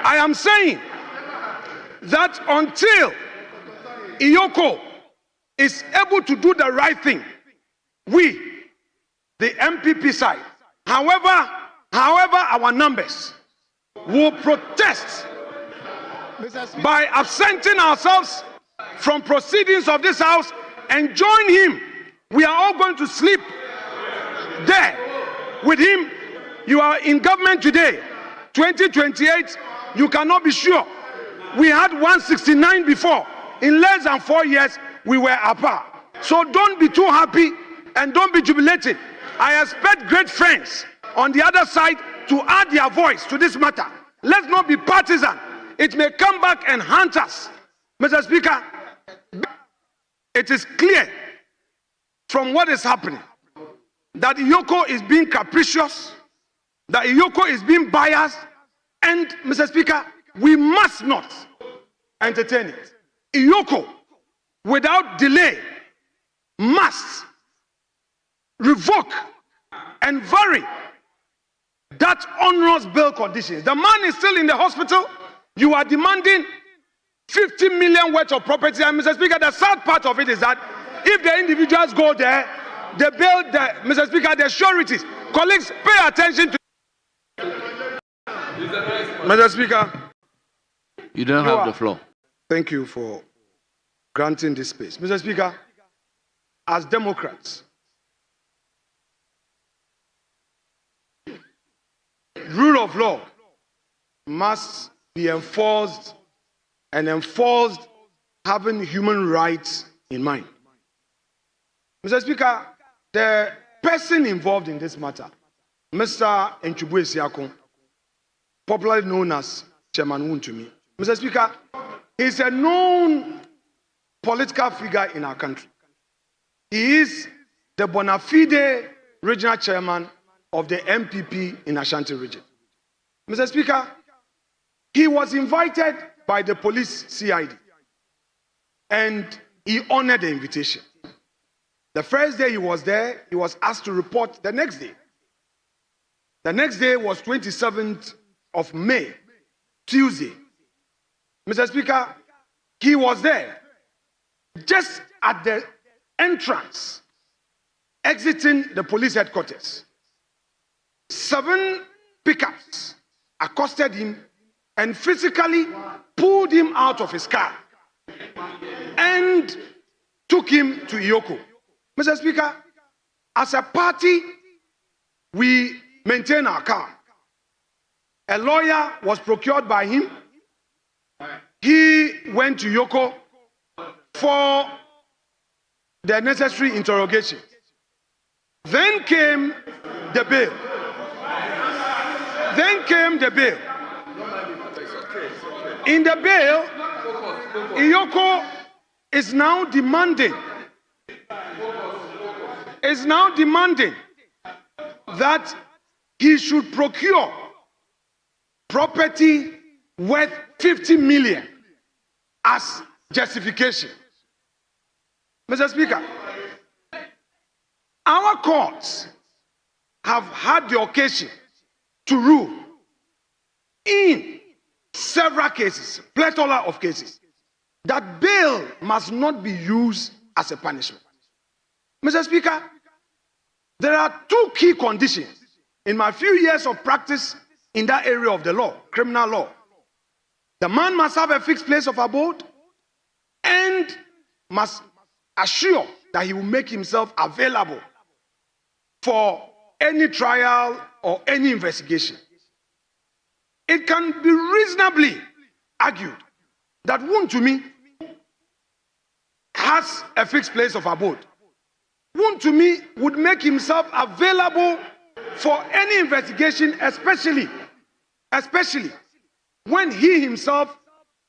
I am saying that until Yoko is able to do the right thing, we, the MPP side, however our numbers, will protest by absenting ourselves from proceedings of this house and join him. We are all going to sleep there with him. You are in government today, 2028, you cannot be sure. We had 169 before. In less than 4 years, we were apart. So don't be too happy and don't be jubilating. I expect great friends on the other side to add their voice to this matter. Let's not be partisan. It may come back and haunt us. Mr. Speaker, it is clear from what is happening that Yoko is being capricious, that Yoko is being biased, and Mr. Speaker, we must not entertain it. Yoko, without delay, must revoke and vary that onerous bail conditions. The man is still in the hospital. You are demanding 50 million worth of property. And Mr. Speaker, the sad part of it is that if the individuals go there, they build Mr. Speaker, the sureties. Colleagues, pay attention to Mr. Speaker. You don't have the floor. Thank you for granting this space. Mr. Speaker, as Democrats, rule of law must be enforced, and enforced having human rights in mind. Mr. Speaker, the person involved in this matter, Mr. Npp, popularly known as Chairman Wuntumi. Mr. Speaker, he is a known political figure in our country. He is the bona fide regional chairman of the MPP in Ashanti region. Mr. Speaker, he was invited by the police CID and he honored the invitation. The first day he was there, he was asked to report the next day. The next day was 27th of May, Tuesday. Mr. Speaker, he was there just at the entrance, exiting the police headquarters. 7 pickups accosted him and physically pulled him out of his car and took him to Yoko. Mr. Speaker, as a party, we maintain our calm. A lawyer was procured by him. He went to Yoko for the necessary interrogation. Then came the bail. In the bail, Yoko is now demanding that he should procure property worth 50 million as justification. Mr. Speaker, our courts have had the occasion to rule in several cases, plethora of cases, that bail must not be used as a punishment. Mr. Speaker, there are 2 key conditions in my few years of practice in that area of the law, criminal law. The man must have a fixed place of abode and must assure that he will make himself available for any trial or any investigation. It can be reasonably argued that Wuntumi has a fixed place of abode. Wuntumi would make himself available for any investigation, especially when he himself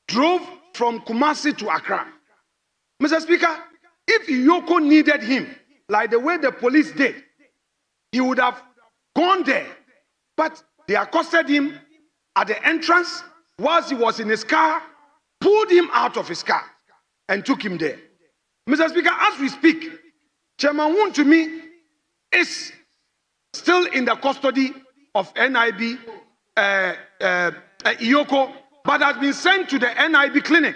drove from Kumasi to Accra. Mr. Speaker, if Yoko needed him, like the way the police did, he would have gone there. But they accosted him at the entrance whilst he was in his car, pulled him out of his car, and took him there. Mr. Speaker, as we speak, Chairman Wuntumi is still in the custody of NIB, Yoko, but has been sent to the NIB clinic.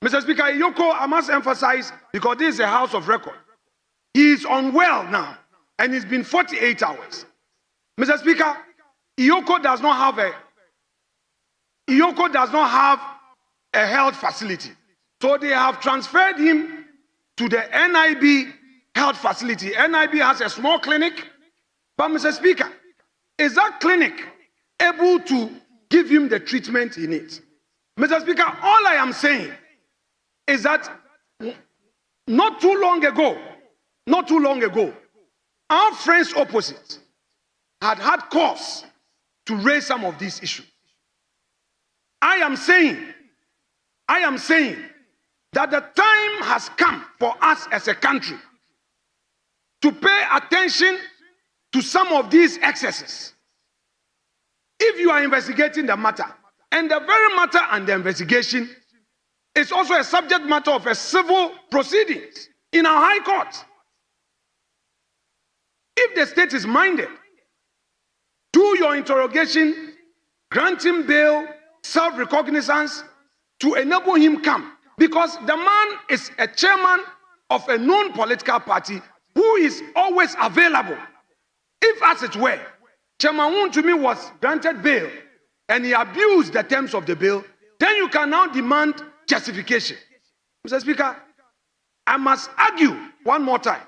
Mr. Speaker, Yoko, I must emphasize, because this is a house of record, he is unwell now, and it's been 48 hours. Mr. Speaker, Eoco does not have a health facility. So they have transferred him to the NIB health facility. NIB has a small clinic, but Mr. Speaker, is that clinic able to give him the treatment he needs? Mr. Speaker, all I am saying is that not too long ago, our friends opposite had cause to raise some of these issues. I am saying that the time has come for us as a country to pay attention to some of these excesses. If you are investigating the matter, and the very matter and the investigation is also a subject matter of a civil proceedings in our High Court. If the state is minded, do your interrogation, grant him bail, self-recognizance, to enable him come. Because the man is a chairman of a known political party who is always available. If, as it were, Chairman Wuntumi was granted bail and he abused the terms of the bail, then you can now demand justification. Mr. Speaker, I must argue one more time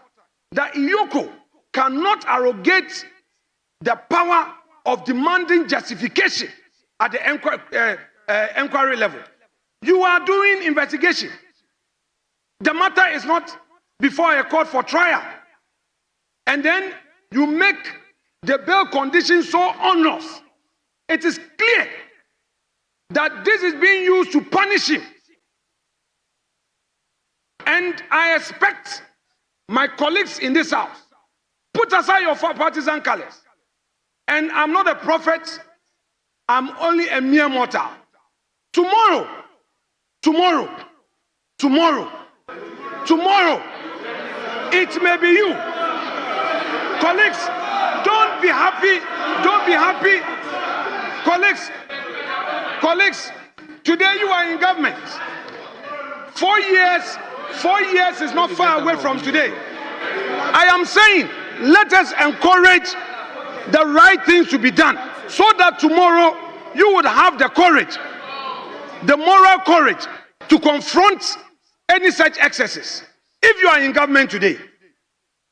that Yoko cannot arrogate the power of demanding justification at the inquiry level. You are doing investigation. The matter is not before a court for trial. And then you make the bail conditions so onerous. It is clear that this is being used to punish him. And I expect my colleagues in this house, put aside your partisan colors. And I'm not a prophet, I'm only a mere mortal. Tomorrow, it may be you. Colleagues, don't be happy. Colleagues, today you are in government. 4 years is not far away from today. I am saying, let us encourage the right things to be done so that tomorrow you would have the courage, the moral courage to confront any such excesses. If you are in government today,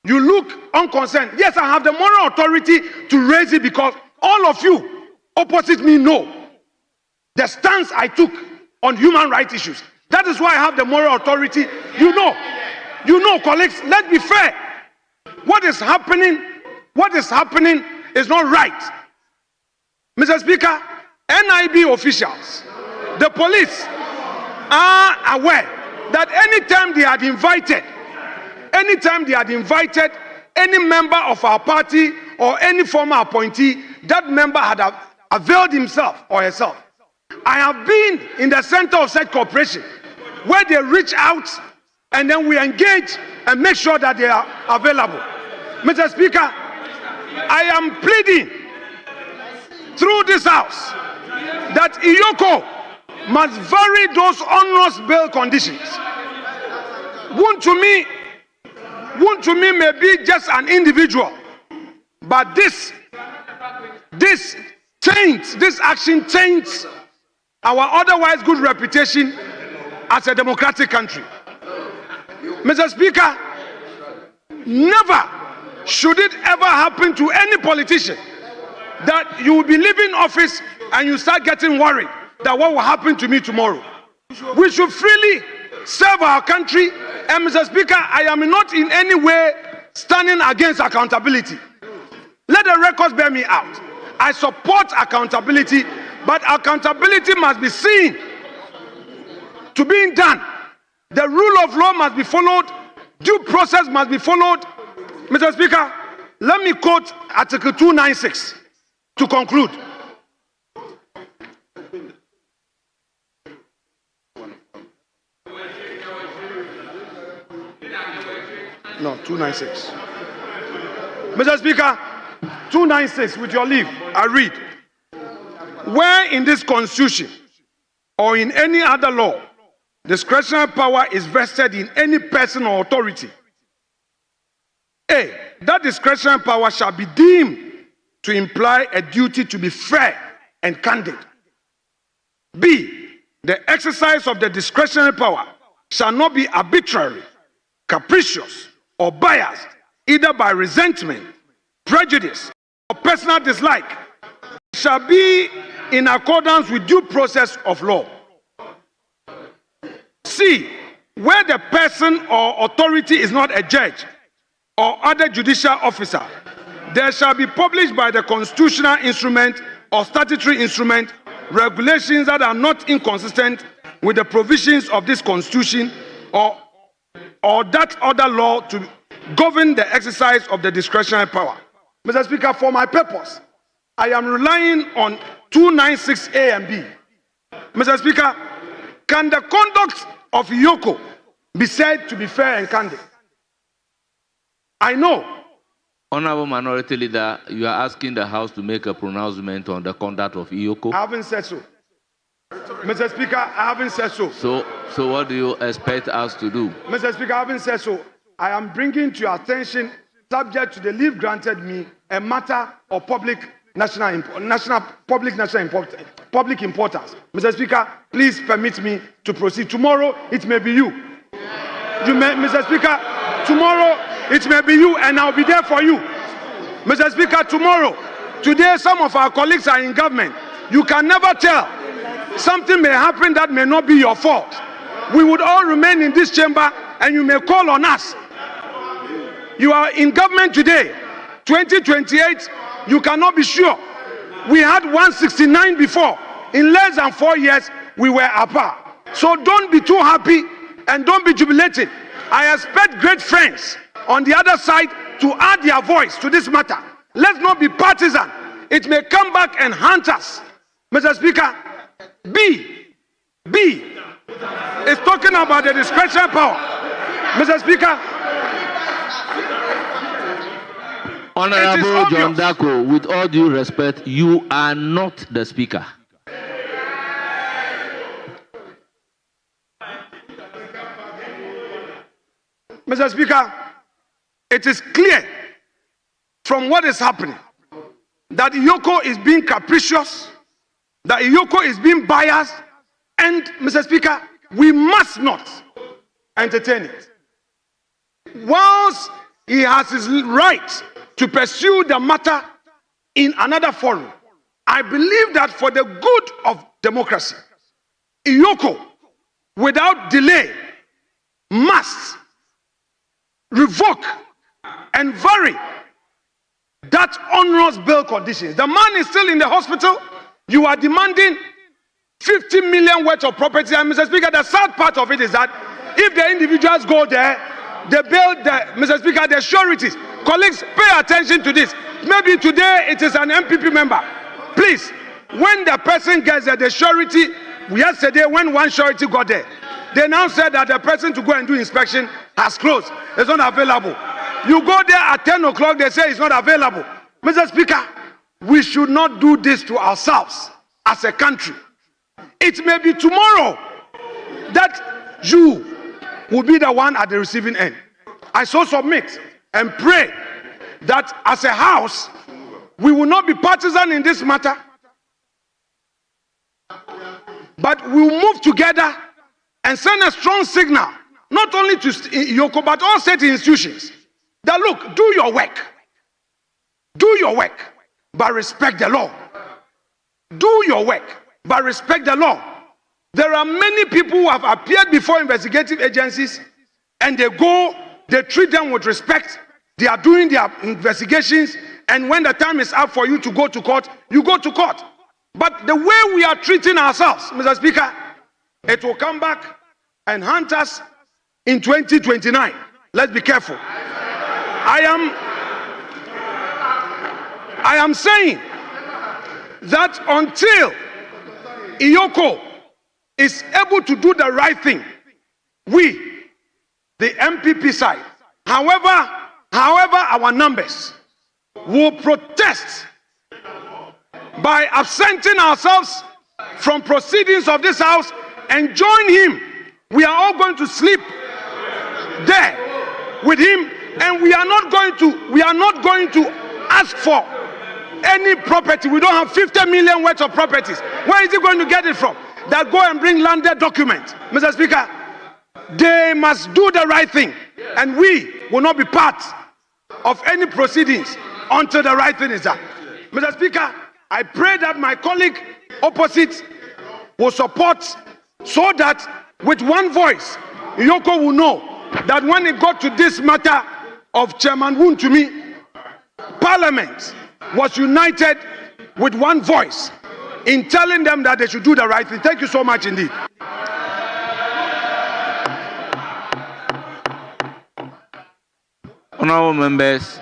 you look unconcerned. Yes, I have the moral authority to raise it because all of you opposite me know the stance I took on human rights issues. That is why I have the moral authority. You know, colleagues, let's be fair. What is happening is not right. Mr. Speaker, NIB officials, the police are aware that anytime they had invited any member of our party or any former appointee, that member had availed himself or herself. I have been in the center of such cooperation where they reach out and then we engage and make sure that they are available. Mr. Speaker, I am pleading through this house that Yoko must vary those onerous bail conditions. Wuntumi may be just an individual, but this action taints our otherwise good reputation as a democratic country. Mr. Speaker, never should it ever happen to any politician that you will be leaving office and you start getting worried that what will happen to me tomorrow. We should freely serve our country. And Mr. Speaker, I am not in any way standing against accountability. Let the records bear me out. I support accountability, but accountability must be seen to being done. The rule of law must be followed. Due process must be followed. Mr. Speaker, let me quote Article 296 to conclude. No, 296. Mr. Speaker, 296, with your leave, I read. Where in this constitution or in any other law, discretionary power is vested in any person or authority. A, that discretionary power shall be deemed to imply a duty to be fair and candid. B, the exercise of the discretionary power shall not be arbitrary, capricious, or biased, either by resentment, prejudice, or personal dislike. It shall be in accordance with due process of law. C, where the person or authority is not a judge or other judicial officer, there shall be published by the constitutional instrument or statutory instrument regulations that are not inconsistent with the provisions of this constitution or that other law to govern the exercise of the discretionary power. Mr. Speaker, for my purpose, I am relying on 296A and B. Mr. Speaker, can the conduct of Yoko be said to be fair and candid? I know. Honorable Minority Leader, you are asking the House to make a pronouncement on the conduct of Eoco. I haven't said so. Mr. Speaker, I haven't said so. So what do you expect us to do? Mr. Speaker, I haven't said so. I am bringing to your attention, subject to the leave granted me, a matter of public national importance. Mr. Speaker, please permit me to proceed. Tomorrow, it may be you. Mr. Speaker, tomorrow, it may be you, and I'll be there for you. Mr. Speaker, tomorrow, today, some of our colleagues are in government. You can never tell. Something may happen that may not be your fault. We would all remain in this chamber, and you may call on us. You are in government today, 2028, you cannot be sure. We had 169 before. In less than 4 years, we were apart. So don't be too happy and don't be jubilated. I expect great friends on the other side to add their voice to this matter. Let's not be partisan. It may come back and haunt us. Mr. Speaker, B is talking about the discretionary power. Mr. Speaker, Honorable John Dako, with all due respect, you are not the Speaker. Mr. Speaker, it is clear from what is happening that Yoko is being capricious, that Yoko is being biased, and, Mr. Speaker, we must not entertain it. Whilst he has his right to pursue the matter in another forum, I believe that for the good of democracy, Yoko, without delay, must revoke and vary that onerous bail conditions. The man is still in the hospital. You are demanding 50 million worth of property. And Mr. Speaker, the sad part of it is that if the individuals go there, they build Mr. Speaker, the sureties. Colleagues, pay attention to this. Maybe today it is an Npp member. Please, when the person gets there, the surety, yesterday when one surety got there, they now said that the person to go and do inspection has closed. It's not available. You go there at 10 o'clock, they say it's not available. Mr. Speaker, we should not do this to ourselves as a country. It may be tomorrow that you will be the one at the receiving end. I so submit and pray that as a house, we will not be partisan in this matter, but we will move together and send a strong signal, not only to Yoko, but all state institutions, that look, do your work, but respect the law. Do your work, but respect the law. There are many people who have appeared before investigative agencies, and they treat them with respect. They are doing their investigations, and when the time is up for you to go to court, you go to court. But the way we are treating ourselves, Mr. Speaker, it will come back and haunt us in 2029. Let's be careful. I am saying that until Yoko is able to do the right thing, we, the Npp side, however our numbers, will protest by absenting ourselves from proceedings of this house and join him. We are all going to sleep there with him, and we are not going to ask for any property. We don't have 50 million worth of properties. Where is he going to get it from? That go and bring landed documents. Mr. Speaker, they must do the right thing, and we will not be part of any proceedings until the right thing is done. Mr. Speaker, I pray that my colleague opposite will support, so that with one voice, Yoko will know that when it got to this matter of Chairman Wuntumi, Parliament was united with one voice in telling them that they should do the right thing. Thank you so much indeed. Honorable members,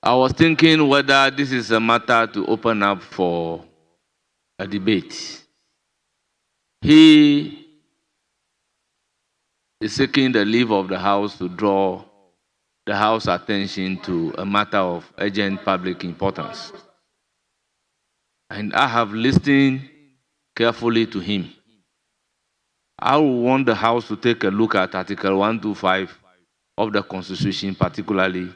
I was thinking whether this is a matter to open up for a debate. He is seeking the leave of the House to draw the House attention to a matter of urgent public importance. And I have listened carefully to him. I want the House to take a look at Article 125 of the Constitution, particularly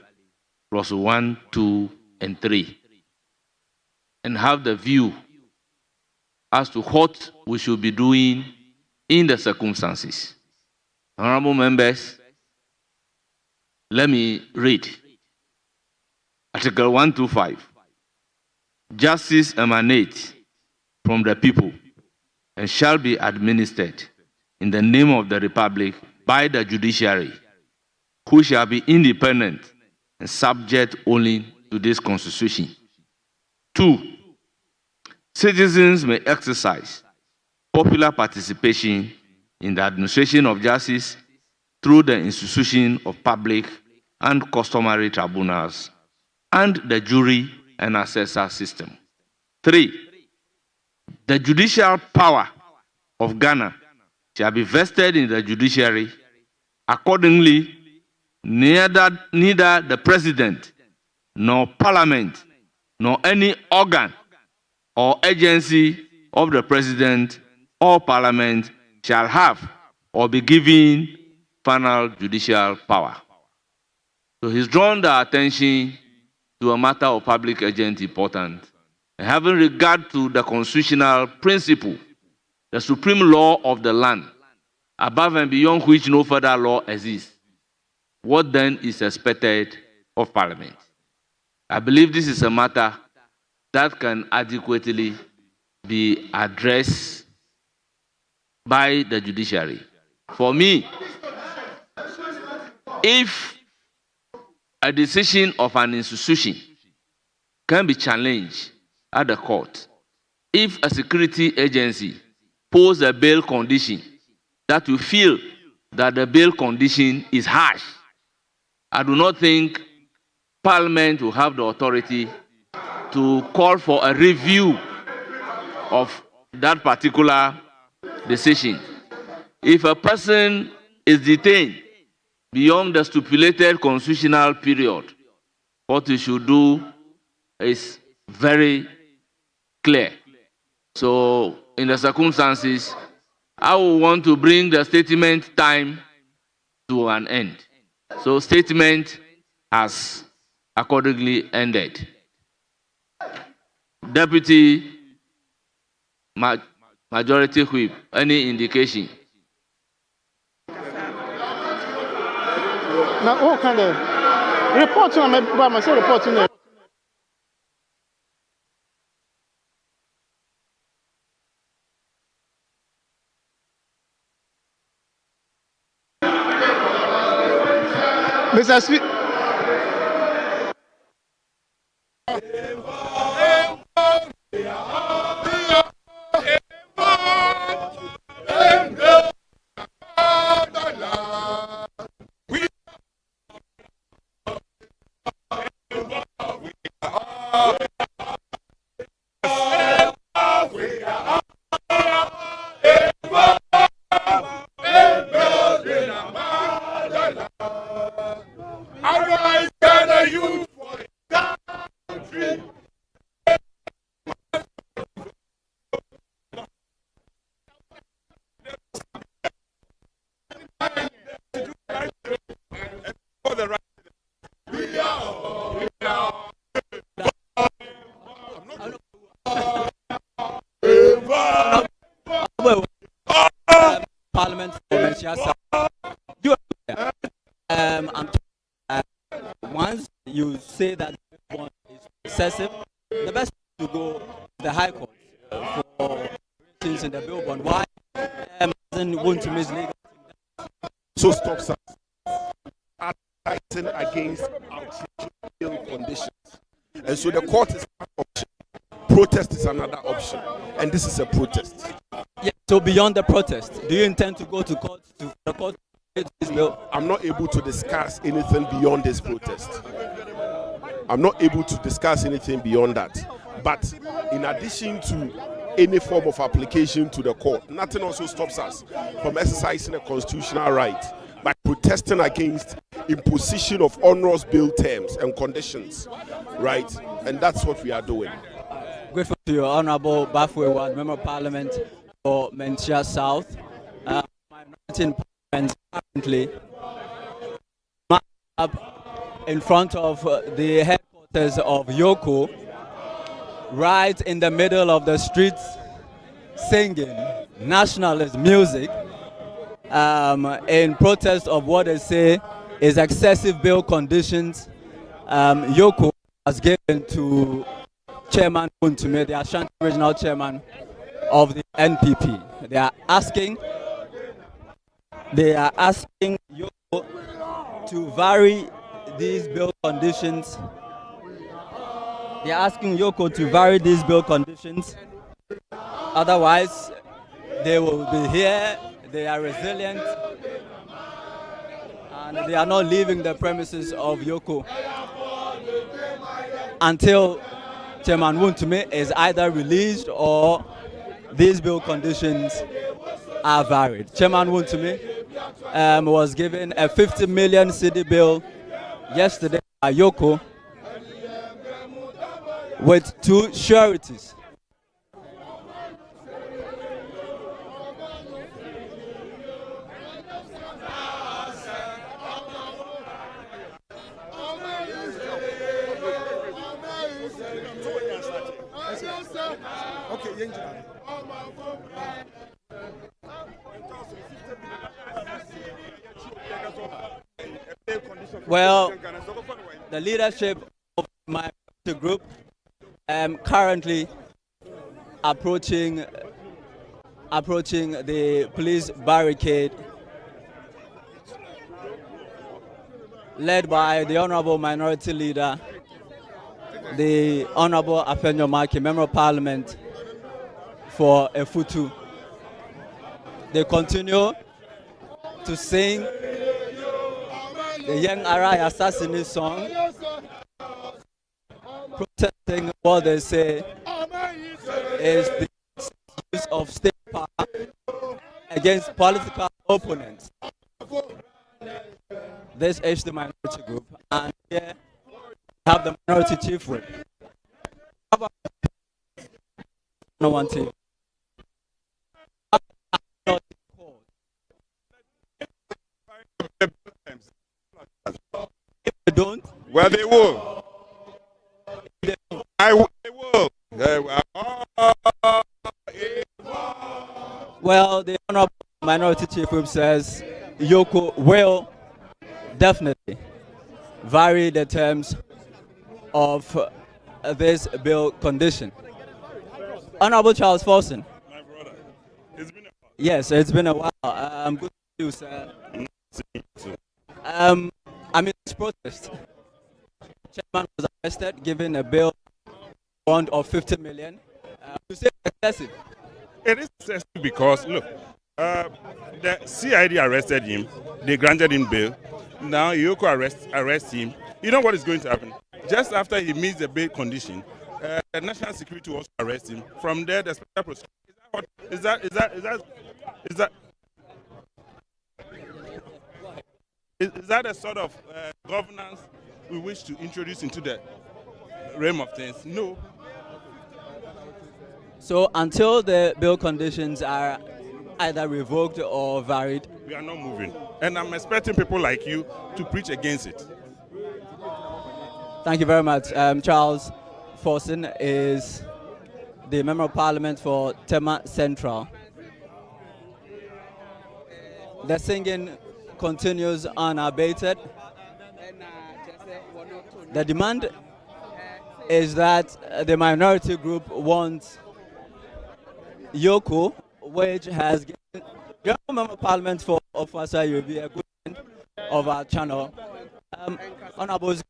clause 1, 2, and 3, and have the view as to what we should be doing in the circumstances. Honorable members, let me read. Article 125. Justice emanates from the people and shall be administered in the name of the Republic by the judiciary, who shall be independent and subject only to this Constitution. 2. Citizens may exercise popular participation in the administration of justice through the institution of public and customary tribunals and the jury and assessor system. 3. The judicial power of Ghana shall be vested in the judiciary. Accordingly, neither the President, nor Parliament, nor any organ or agency of the President or Parliament shall have or be given final judicial power. So he's drawn the attention to a matter of public urgent importance, and having regard to the constitutional principle, the supreme law of the land, above and beyond which no further law exists. What then is expected of Parliament? I believe this is a matter that can adequately be addressed by the judiciary. For me, if a decision of an institution can be challenged at the court, if a security agency poses a bail condition that we feel that the bail condition is harsh, I do not think Parliament will have the authority to call for a review of that particular decision. If a person is detained beyond the stipulated constitutional period, what we should do is very clear. So, in the circumstances, I will want to bring the statement time to an end. So, statement has accordingly ended. Deputy Majority Whip, any indication? Now, what kind of reporting on my say reporting? Mr. Speaker. Menchia. You are I'm once you say that the bill is excessive, the best to go to the High Court for things in the bill bond. Why doesn't Wuntumi legal? So stops us acting against our bail conditions. And so the court is one option. Protest is another option. And this is a protest. Yeah, so beyond the protest, do you intend to go to court to the court to this bill? I'm not able to discuss anything beyond this protest. I'm not able to discuss anything beyond that. But in addition to any form of application to the court, nothing also stops us from exercising a constitutional right by protesting against imposition of onerous bill terms and conditions, right? And that's what we are doing. Grateful to your Honorable Bafwe Ward, Member of Parliament for Menchia South. Minority in Parliament currently up in front of the headquarters of Yoko, right in the middle of the streets, singing nationalist music in protest of what they say is excessive bail conditions Yoko has given to Chairman Wuntumi, the Ashanti Regional Chairman of the NPP. They are asking Yoko to vary these bail conditions. They are asking Yoko to vary these bail conditions. Otherwise, they will be here. They are resilient, and they are not leaving the premises of Yoko until Chairman Wuntumi is either released or these bail conditions are varied. Chairman Wuntumi was given a 50 million cedi bill yesterday by Yoko with 2 sureties. Well, the leadership of my group currently approaching the police barricade led by the Honorable Minority Leader, the Honorable Afenyo Markins, Member of Parliament for Efutu. They continue to sing the Young Arai Assassinate song, protesting what they say is the use of state power against political opponents. This is the minority group, and here we have the minority chief whip. No one team. If they don't, well, they will. They will. Well, the Honorable Minority Chief Whip says Yoko will definitely vary the terms of this bill condition. Honorable Charles Forson. My brother, it's been a while. Yes, it's been a while. Good to see you, sir. I mean, this protest. Chairman was arrested, given a bail bond of 50 million. You say it's excessive. It is excessive because, look, the CID arrested him. They granted him bail. Now Yoko arrest him. You know what is going to happen? Just after he meets the bail condition, the national security will also arrest him. From there, the special prosecutor. Is that a sort of governance we wish to introduce into the realm of things? No. So until the bail conditions are either revoked or varied, we are not moving. And I'm expecting people like you to preach against it. Thank you very much. Charles Forson is the Member of Parliament for Tema Central. The singing continues unabated. The demand is that the minority group wants Yoko, which has given the Member of Parliament for Officer Yobi a good friend of our channel. Honorable, if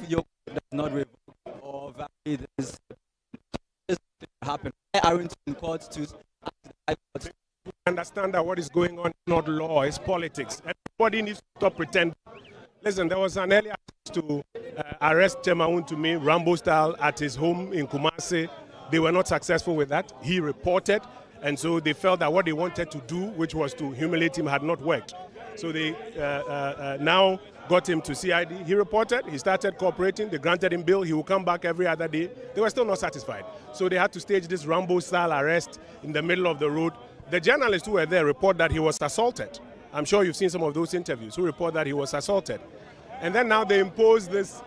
Yoko does not revoke or validate this happen, why aren't in court to understand that what is going on is not law, it's politics. Everybody needs to stop pretending. Listen, there was an earlier attempt to arrest Chairman Wuntumi, Rambo style, at his home in Kumasi. They were not successful with that. He reported, and so they felt that what they wanted to do, which was to humiliate him, had not worked. So they now got him to CID. He reported, he started cooperating, they granted him bail, he will come back every other day. They were still not satisfied. So they had to stage this Rambo style arrest in the middle of the road. The journalists who were there report that he was assaulted. I'm sure you've seen some of those interviews who report that he was assaulted. And then now they impose this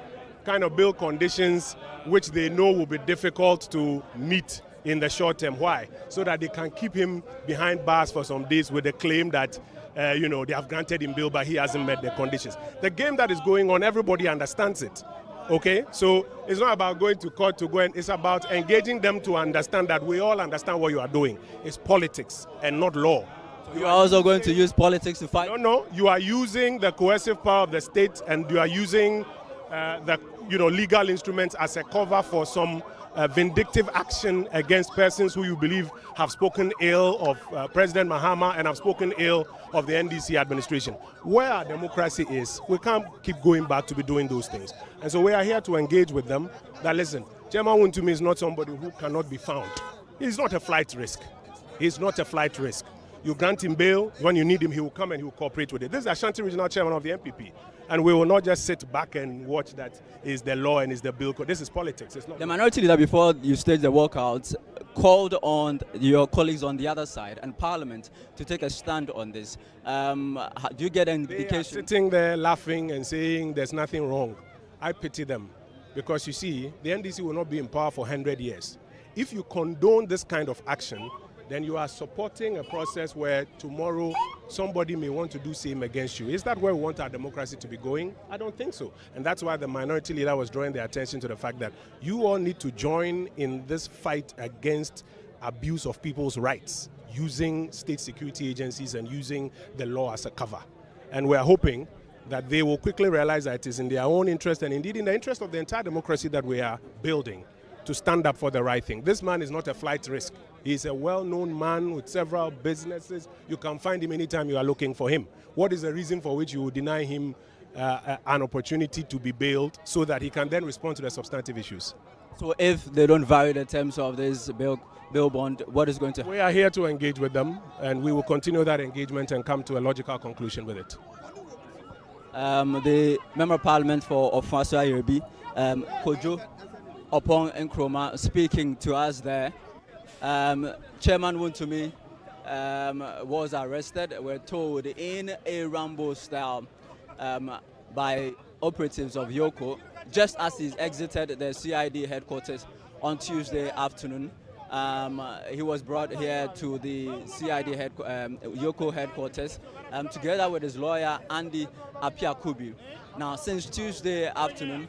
kind of bail conditions which they know will be difficult to meet in the short term. Why? So that they can keep him behind bars for some days with the claim that they have granted him bail, but he hasn't met the conditions. The game that is going on, everybody understands it. Okay, so it's not about going to court to go, and it's about engaging them to understand that we all understand what you are doing. It's politics and not law. You are also going to use politics to fight? No, you are using the coercive power of the state, and you are using the legal instruments as a cover for some vindictive action against persons who you believe have spoken ill of President Mahama and have spoken ill of the NDC administration. Where our democracy is, we can't keep going back to be doing those things. And so we are here to engage with them that, listen, Chairman Wuntumi is not somebody who cannot be found. He's not a flight risk. He's not a flight risk. You grant him bail, when you need him, he will come and he will cooperate with it. This is Ashanti Regional Chairman of the Npp. And we will not just sit back and watch that is the law and is the bill. This is politics. It's not the minority leader, before you stage the walkouts, called on your colleagues on the other side and Parliament to take a stand on this. Do you get an indication? They are sitting there laughing and saying there's nothing wrong. I pity them because, you see, the NDC will not be in power for 100 years. If you condone this kind of action, then you are supporting a process where tomorrow somebody may want to do same against you. Is that where we want our democracy to be going? I don't think so. And that's why the minority leader was drawing their attention to the fact that you all need to join in this fight against abuse of people's rights, using state security agencies and using the law as a cover. And we're hoping that they will quickly realize that it is in their own interest and indeed in the interest of the entire democracy that we are building to stand up for the right thing. This man is not a flight risk. He's a well-known man with several businesses. You can find him anytime you are looking for him. What is the reason for which you would deny him an opportunity to be bailed so that he can then respond to the substantive issues? So if they don't vary the terms of this bail bond, what is going to happen? We are here to engage with them, and we will continue that engagement and come to a logical conclusion with it. The Member of Parliament for Ofasa Yobi, Kojo Upon Nkrumah, speaking to us there. Chairman Wuntumi was arrested, we're told, in a Rambo style by operatives of Yoko, just as he exited the CID headquarters on Tuesday afternoon. He was brought here to the CID Yoko headquarters together with his lawyer, Andy Apiakubi. Now, since Tuesday afternoon,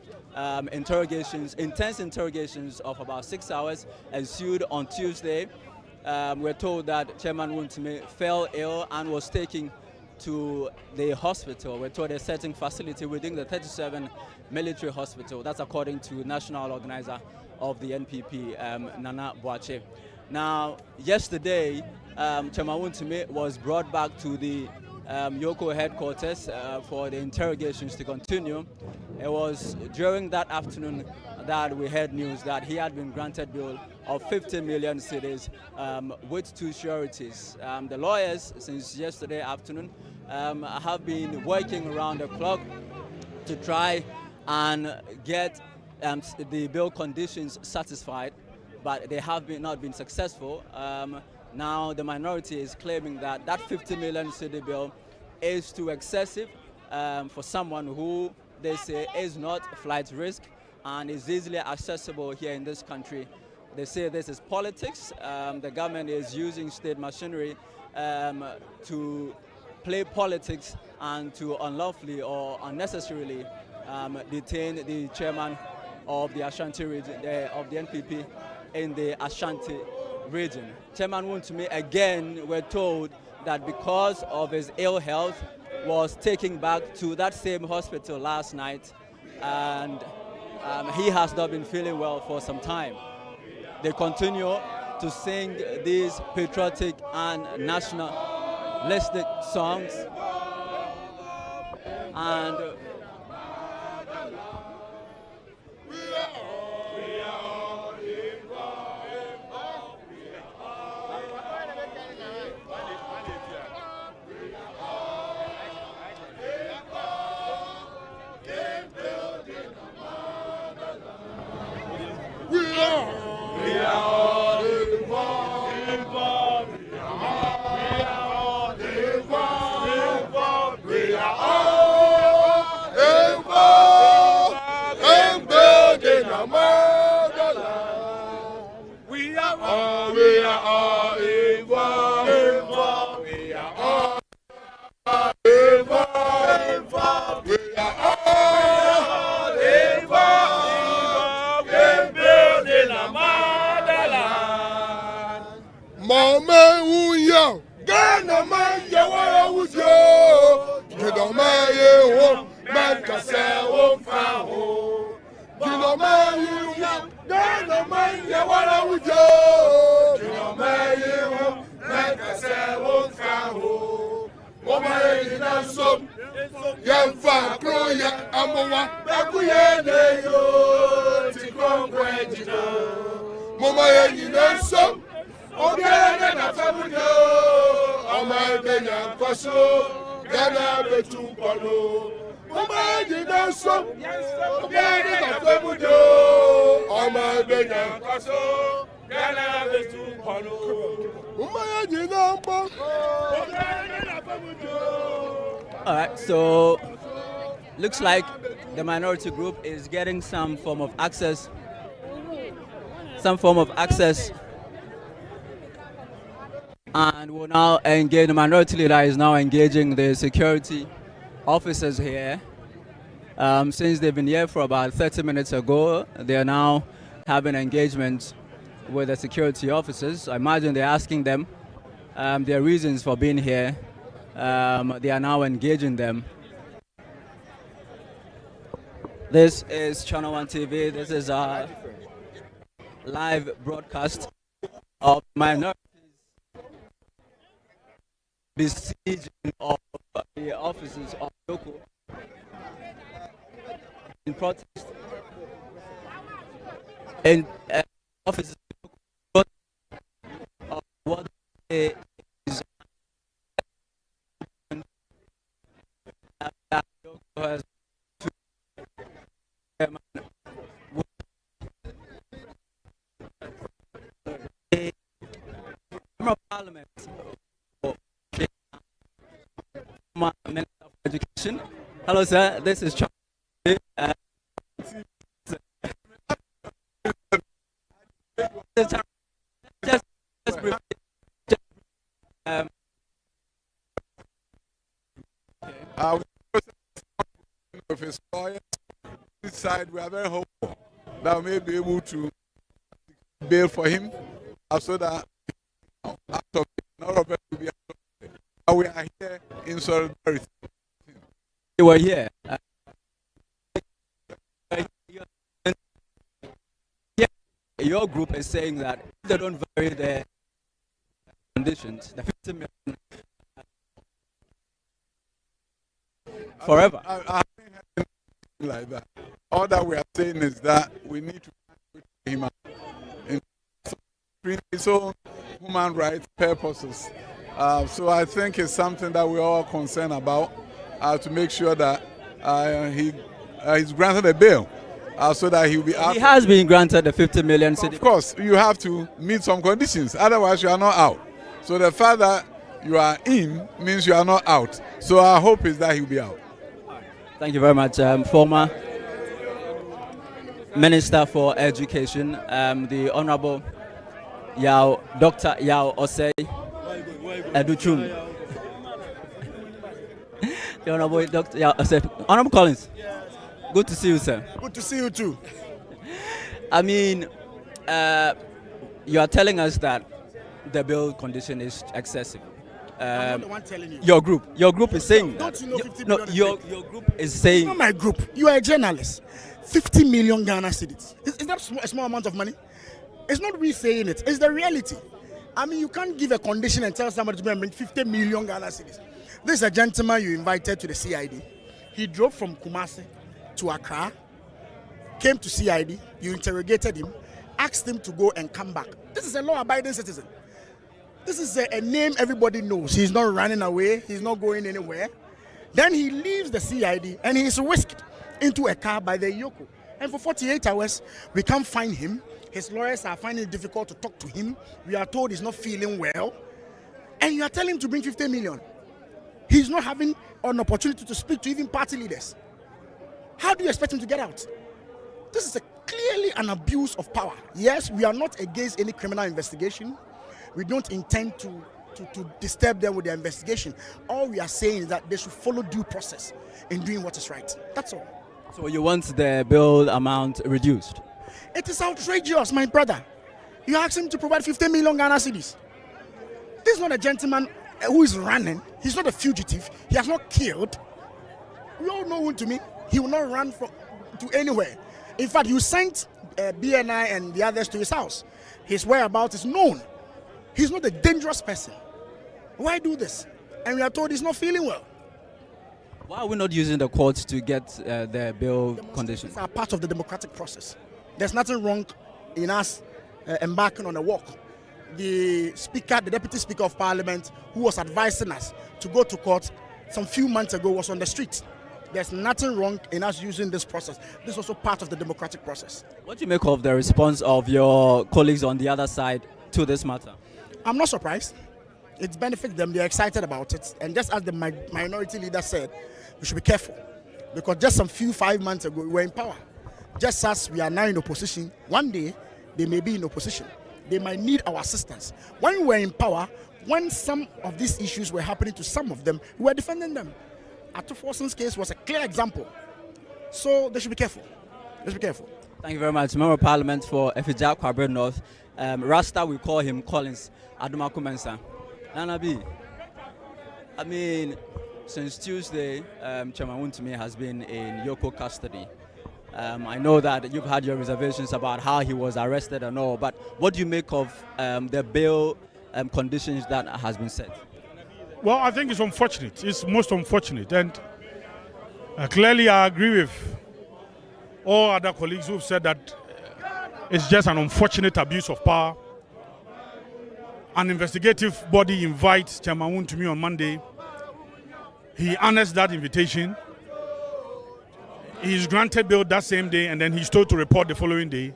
intense interrogations of about 6 hours ensued on Tuesday. We're told that Chairman Wuntumi fell ill and was taken to the hospital. We're told a certain facility within the 37 military hospital. That's according to national organizer of the NPP, Nana Boache. Now, yesterday, Chairman Wuntumi was brought back to the Yoko headquarters for the interrogations to continue. It was during that afternoon that we heard news that he had been granted bail of 50 million cedis with 2 sureties. The lawyers, since yesterday afternoon, have been working around the clock to try and get the bail conditions satisfied, but they have not been successful. Now the minority is claiming that that 50 million cedi bill is too excessive for someone who they say is not flight risk and is easily accessible here in this country They say this is politics. The government is using state machinery to play politics and to unlawfully or unnecessarily detain the chairman of the Ashanti region, of the NPP in the Ashanti region. Chairman Wuntumi, again, we're told that because of his ill health, was taken back to that same hospital last night, and he has not been feeling well for some time. They continue to sing these patriotic and nationalistic songs, and all right, so looks like the minority group is getting some form of access, and will now engage. The minority leader is now engaging the security officers here. Since they've been here for about 30 minutes ago, they are now having engagement with the security officers. I imagine they're asking them their reasons for being here. They are now engaging them. This is Channel 1 TV. This is a live broadcast of minorities besieging of the offices of Yoko in protest. In offices of what is has of Parliament for Minister of Education. Hello, sir. This is Charles. Just briefly. Of his lawyers, this side, we are very hopeful that we may be able to bail for him, so that out of it, none of us will be out of it. But we are here in solidarity. You were here. Your group is saying that if they don't vary their conditions, the 50 million forever. I haven't heard anything like that. All that we are saying is that we need to put him out in his own human rights purposes. So I think it's something that we're all concerned about, to make sure that he's granted a bail. So that he will be out. He has been granted the 50 million cedi. Of course, you have to meet some conditions, otherwise you are not out. So the fact that you are in means you are not out. So our hope is that he will be out. Thank you very much, former Minister for Education, the Honorable Dr. Yao Osei Educhum. The Honorable Dr. Yao Osei. Honorable Collins, good to see you, sir. Good to see you too. I mean, you are telling us that the bill condition is excessive. I'm not the one telling you. Your group is saying Don't that. you know 50 No, million your group is saying. It's not my group. You are a journalist. 50 million Ghana cedis. Is that a small amount of money? It's not we saying it. It's the reality. I mean, you can't give a condition and tell somebody to go and bring 50 million Ghana cedis. This is a gentleman you invited to the CID. He drove from Kumasi to Accra, came to CID, you interrogated him, asked him to go and come back. This is a law-abiding citizen. This is a name everybody knows. He's not running away. He's not going anywhere. Then he leaves the CID and he's whisked into a car by the Yoko. And for 48 hours, we can't find him. His lawyers are finding it difficult to talk to him. We are told he's not feeling well. And you are telling him to bring 50 million. He's not having an opportunity to speak to even party leaders. How do you expect him to get out? This is clearly an abuse of power. Yes, we are not against any criminal investigation. We don't intend to disturb them with their investigation. All we are saying is that they should follow due process in doing what is right. That's all. So you want the bill amount reduced? It is outrageous, my brother. You asked him to provide 50 million Ghana cedis. This is not a gentleman who is running. He's not a fugitive. He has not killed. We all know Wuntumi. He will not run to anywhere. In fact, you sent BNI and the others to his house. His whereabouts is known. He's not a dangerous person. Why do this? And we are told he's not feeling well. Why are we not using the courts to get the bill conditions? These are part of the democratic process. There's nothing wrong in us embarking on a walk. The Deputy Speaker of Parliament, who was advising us to go to court some few months ago, was on the street. There's nothing wrong in us using this process. This is also part of the democratic process. What do you make of the response of your colleagues on the other side to this matter? I'm not surprised. It benefits them. They're excited about it. And just as the minority leader said, we should be careful. Because just 5 months ago, we were in power. Just as we are now in opposition, one day they may be in opposition. They might need our assistance. When we were in power, when some of these issues were happening to some of them, we were defending them. Atufosun's case was a clear example. So they should be careful. Let's be careful. Thank you very much. Member of Parliament for Efija Kwabre North. Rasta, we call him Collins Adumakumensa. Nana B, I mean, since Tuesday, Chairman Wuntumi has been in Yoko custody. I know that you've had your reservations about how he was arrested and all, but what do you make of the bail conditions that has been set? Well, I think it's unfortunate. It's most unfortunate. And clearly I agree with all other colleagues who've said that it's just an unfortunate abuse of power. An investigative body invites Chairman Wuntumi on Monday. He honors that invitation. He's granted bail that same day, and then he's told to report the following day.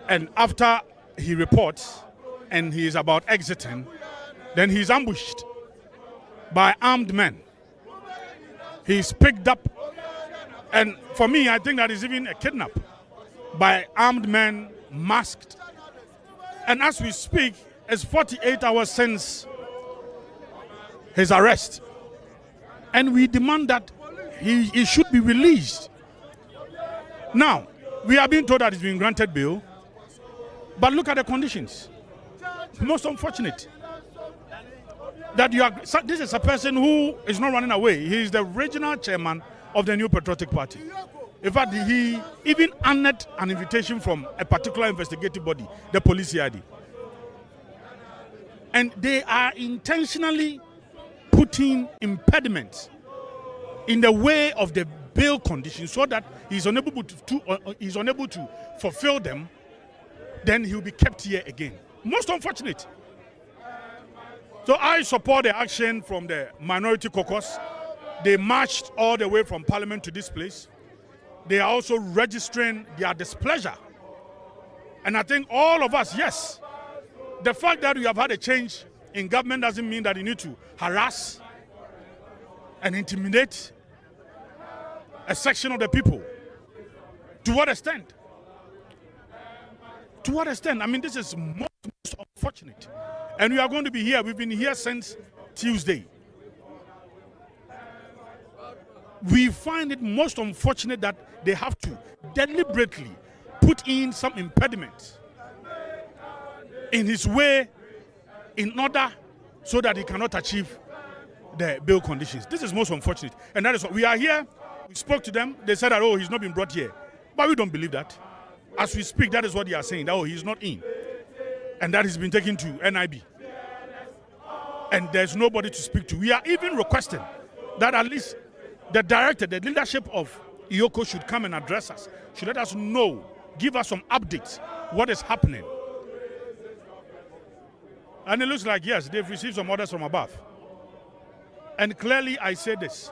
And after he reports and he is about exiting, then he's ambushed by armed men. He's picked up, and for me, I think that is even a kidnap by armed men, masked. And as we speak, it's 48 hours since his arrest. And we demand that he should be released. Now, we are being told that he's been granted bail, but look at the conditions. Most unfortunate. That this is a person who is not running away. He is the regional chairman of the New Patriotic Party. In fact, he even honored an invitation from a particular investigative body, the police CID. And they are intentionally putting impediments in the way of the bail conditions so that he's unable to fulfill them. Then he'll be kept here again. Most unfortunate. So I support the action from the minority caucus. They marched all the way from Parliament to this place. They are also registering their displeasure. And I think all of us, yes, the fact that we have had a change in government doesn't mean that you need to harass and intimidate a section of the people. To what extent? To what extent? I mean, this is most unfortunate. And we are going to be here. We've been here since Tuesday. We find it most unfortunate that they have to deliberately put in some impediments in his way in order so that he cannot achieve the bail conditions. This is most unfortunate. And that is what we are here. We spoke to them. They said that, oh, he's not been brought here. But we don't believe that. As we speak, that is what they are saying, that, oh, he's not in. And that he's been taken to NIB. And there's nobody to speak to. We are even requesting that at least the director, the leadership of Eoco should come and address us, should let us know, give us some updates, what is happening. And it looks like, yes, they've received some orders from above. And clearly I say this,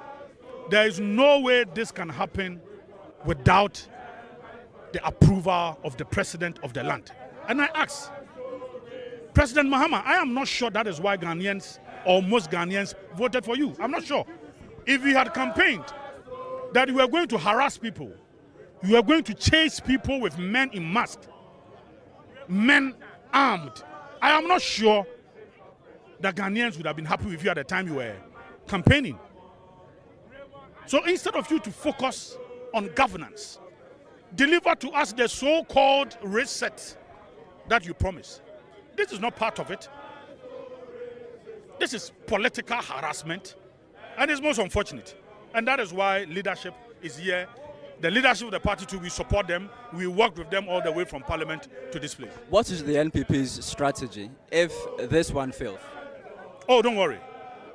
there is no way this can happen without the approval of the president of the land. And I ask, President Mahama, I am not sure that is why Ghanaians, or most Ghanaians, voted for you. I'm not sure. If you had campaigned that you were going to harass people, you were going to chase people with men in masks, men armed, I am not sure that Ghanaians would have been happy with you at the time you were campaigning. So instead of you to focus on governance, deliver to us the so-called reset that you promised. This is not part of it. This is political harassment, and it's most unfortunate. And that is why leadership is here. The leadership of the party too, we support them. We work with them all the way from Parliament to this place. What is the NPP's strategy if this one fails? Oh, don't worry.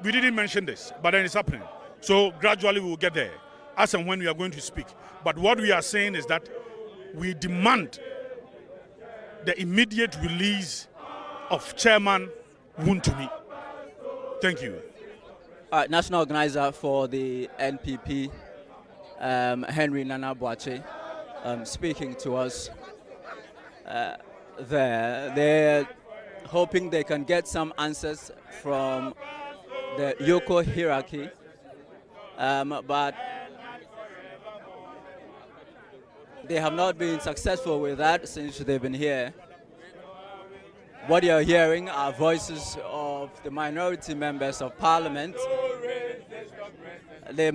We didn't mention this, but then it's happening. So gradually we will get there, as and when we are going to speak. But what we are saying is that we demand the immediate release of Chairman Wuntumi. Thank you. National organizer for the NPP, Henry Nana Boache, speaking to us there. They're hoping they can get some answers from the Yoko hierarchy, but they have not been successful with that since they've been here. What you're hearing are voices of the minority members of Parliament. The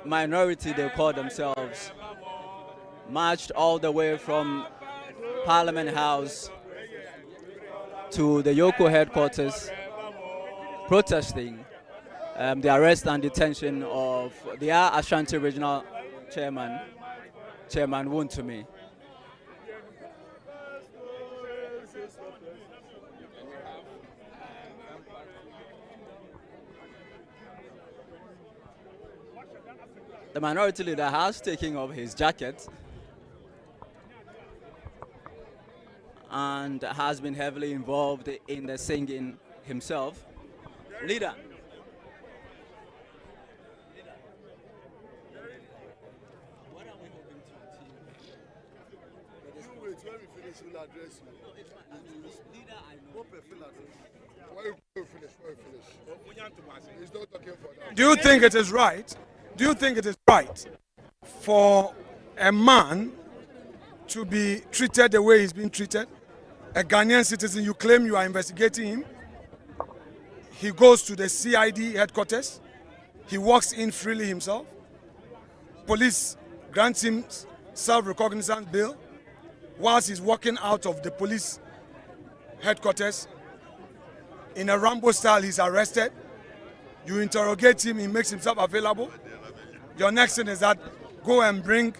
minority, they call themselves, marched all the way from Parliament House to the Yoko headquarters, protesting the arrest and detention of the Ashanti Regional Chairman, Chairman Wuntumi. The minority leader has taken off his jacket and has been heavily involved in the singing himself. Leader. What are we hoping to achieve? You wait, when we finish, we'll address you. No, it's fine. Leader, I know. Why you finish? He's not talking for that. Do you think it is right? Do you think it is right for a man to be treated the way he's been treated? A Ghanaian citizen, you claim you are investigating him. He goes to the CID headquarters. He walks in freely himself. Police grants him self-recognizance bail. Whilst he's walking out of the police headquarters, in a Rambo style, he's arrested. You interrogate him, he makes himself available. Your next thing is that go and bring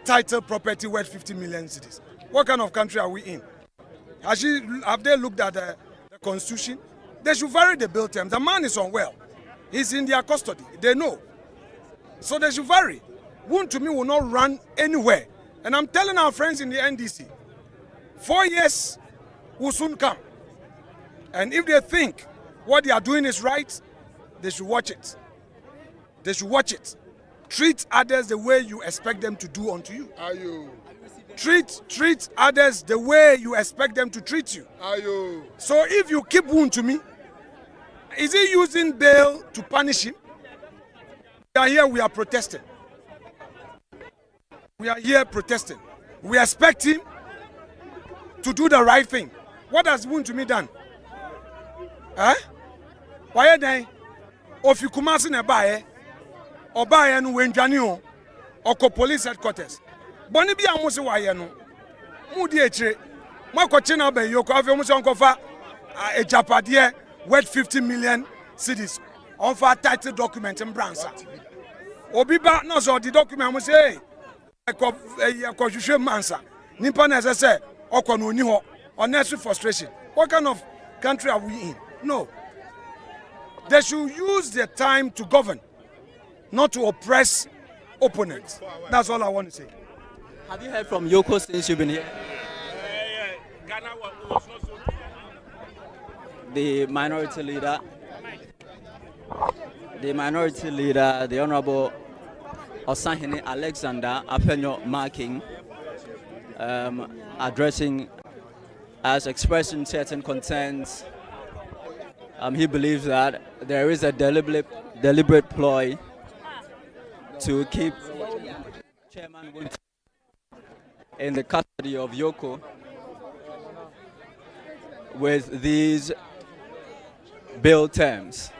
title property worth 50 million cedis. What kind of country are we in? Have they looked at the constitution? They should vary the bail terms. The man is unwell. He's in their custody. They know. So they should vary. Wuntumi will not run anywhere. And I'm telling our friends in the NDC, 4 years will soon come. And if they think what they are doing is right, they should watch it. They should watch it. Treat others the way you expect them to do unto you. Are you? Treat others the way you expect them to treat you. Are you? So if you keep Wuntumi, is he using bail to punish him? We are here, we are protesting. We are here protesting. We expect him to do the right thing. What has Wuntumi done? Why then? If you come in a buyer, or buy and when Janio, or police headquarters. Bonibi amusi wayeno. Mudi eche. Mako chena be Yoko Afenyo Markins a Japadie worth 50 million cedis on for title document in Bransa. Obiba no so the document must say mansa. Nipa na say oko no ni ho unnecessary frustration. What kind of country are we in? No. They should use their time to govern, not to oppress opponents. That's all I want to say. Have you heard from Yoko since you've been here? The minority leader, the Honorable Osahene Alexander Afenyo Markins, addressing as expressing certain concerns. He believes that there is a deliberate ploy to keep Chairman Wuntumi in the custody of Yoko with these bill terms.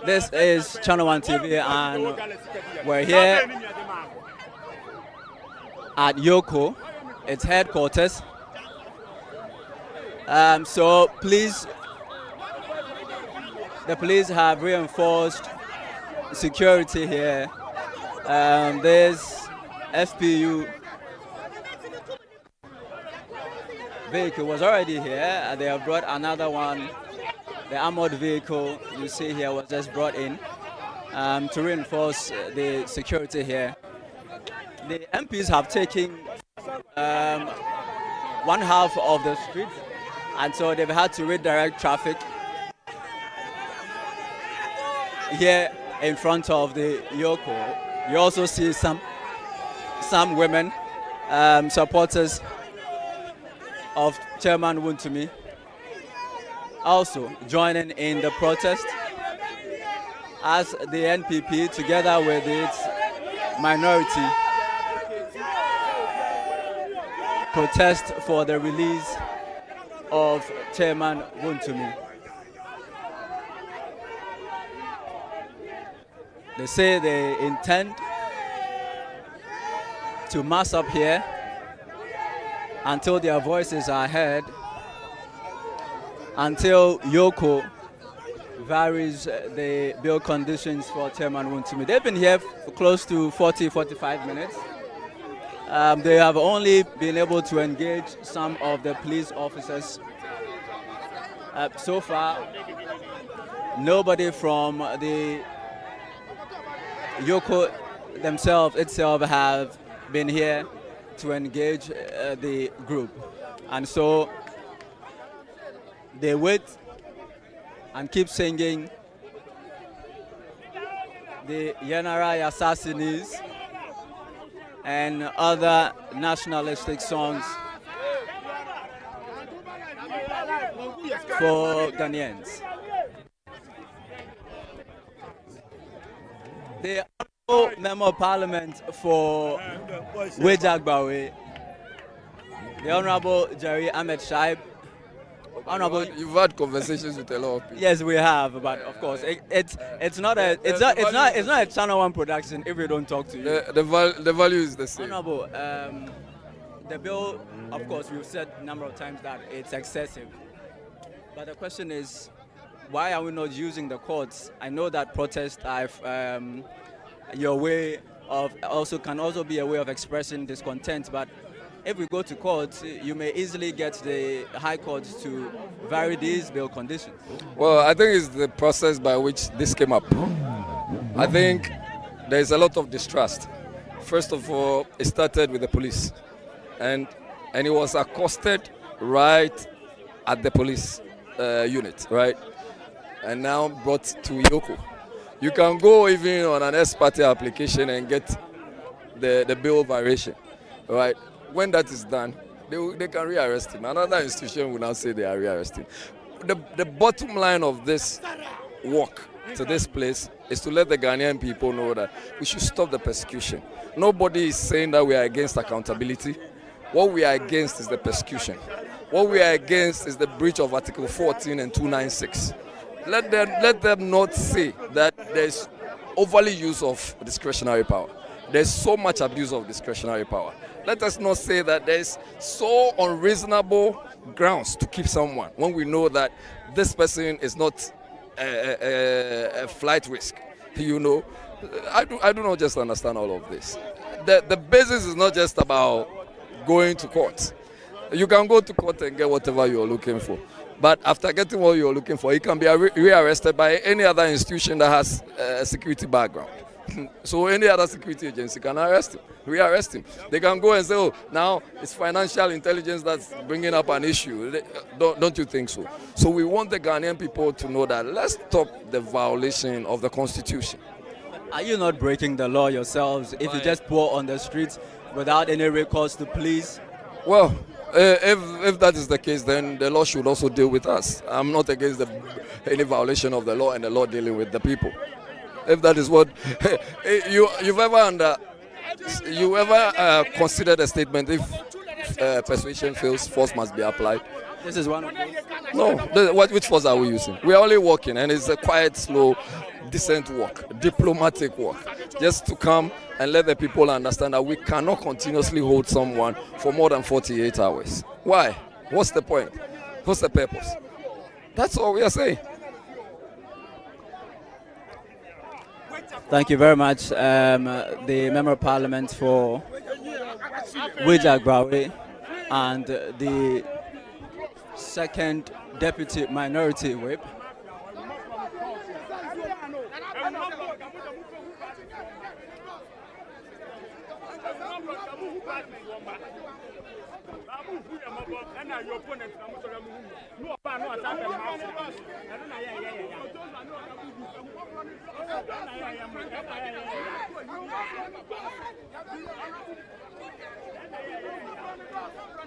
This is Channel 1 TV and we're here at Yoko, its headquarters. So please, the police have reinforced security here. This FPU vehicle was already here. They have brought another one. The armored vehicle you see here was just brought in to reinforce the security here. The MPs have taken one half of the street, and so they've had to redirect traffic here in front of the Yoko. You also see some women, supporters of Chairman Wuntumi, also joining in the protest as the NPP, together with its minority, protest for the release of Chairman Wuntumi. They say they intend to mass up here until their voices are heard, until Yoko varies the bail conditions for Chairman Wuntumi. They've been here for close to 40-45 minutes. They have only been able to engage some of the police officers. So far, nobody from the Yoko itself have been here to engage the group. And so they wait and keep singing the Yenara Assassins and other nationalistic songs for Ghanaians. The Honorable Member of Parliament for Wejagbawe, the Honorable Jerry Ahmed Shaib. Honorable, you've had conversations with a lot of people. Yes, we have, but of course, it's not a Channel 1 production if we don't talk to you. The value is the same. Honorable, the bill, of course, we've said a number of times that it's excessive. But the question is, why are we not using the courts? I know that protests are your way of can also be a way of expressing discontent, but if we go to court, you may easily get the High Court to vary these bail conditions. Well, I think it's the process by which this came up. I think there's a lot of distrust. First of all, it started with the police, and it was accosted right at the police unit, right? And now brought to Yoko. You can go even on an ex-parte application and get the bail variation, right? When that is done, they can rearrest him. Another institution will now say they are rearresting. The bottom line of this work to this place is to let the Ghanaian people know that we should stop the persecution. Nobody is saying that we are against accountability. What we are against is the persecution. What we are against is the breach of Article 14 and 296. Let them not say that there's overly use of discretionary power. There's so much abuse of discretionary power. Let us not say that there's so unreasonable grounds to keep someone when we know that this person is not a flight risk. You know, I do not just understand all of this. The basis is not just about going to court. You can go to court and get whatever you're looking for. But after getting what you're looking for, you can be rearrested by any other institution that has a security background. So any other security agency can rearrest him. They can go and say, oh, now it's financial intelligence that's bringing up an issue. Don't you think so? So we want the Ghanaian people to know that let's stop the violation of the Constitution. Are you not breaking the law yourselves if you just pour on the streets without any recourse to police? Well, if that is the case, then the law should also deal with us. I'm not against any violation of the law and the law dealing with the people. If that is what you've ever considered a statement, if persuasion fails, force must be applied. This is one of those. No, which force are we using? We are only walking, and it's a quiet, slow, decent walk, diplomatic walk, just to come and let the people understand that we cannot continuously hold someone for more than 48 hours. Why? What's the point? What's the purpose? That's all we are saying. Thank you very much, the Member of Parliament for Wujagbawe and the second Deputy Minority Whip.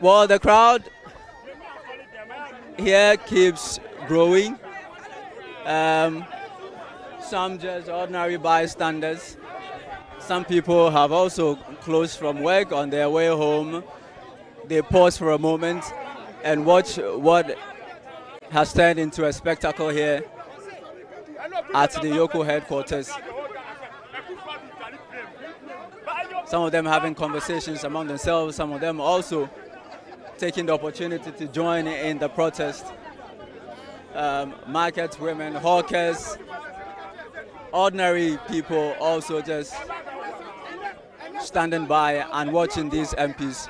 Well, the crowd here keeps growing. Some just ordinary bystanders. Some people have also closed from work on their way home. They pause for a moment and watch what has turned into a spectacle here at the Yoko headquarters. Some of them having conversations among themselves, some of them also taking the opportunity to join in the protest. Market women, hawkers, ordinary people also just standing by and watching these MPs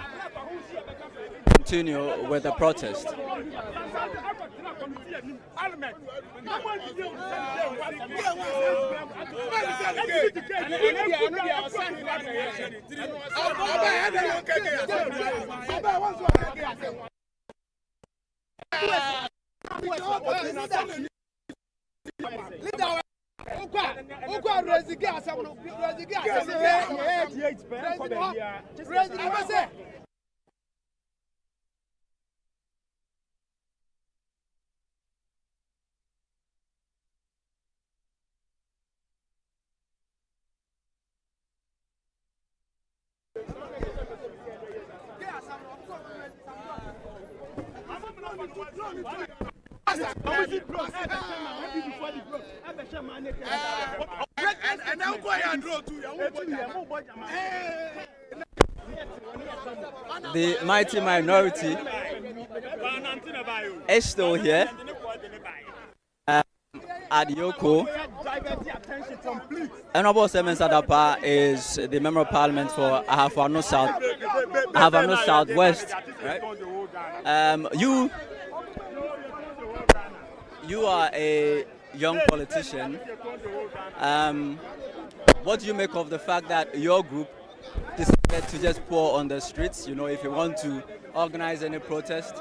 continue with the protest. The mighty minority is still here at Yoko. Honorable Semen Sadapa is the Member of Parliament for Afenyo Southwest. Right? You are a young politician. What do you make of the fact that your group decided to just pour on the streets? You know, if you want to organize any protest,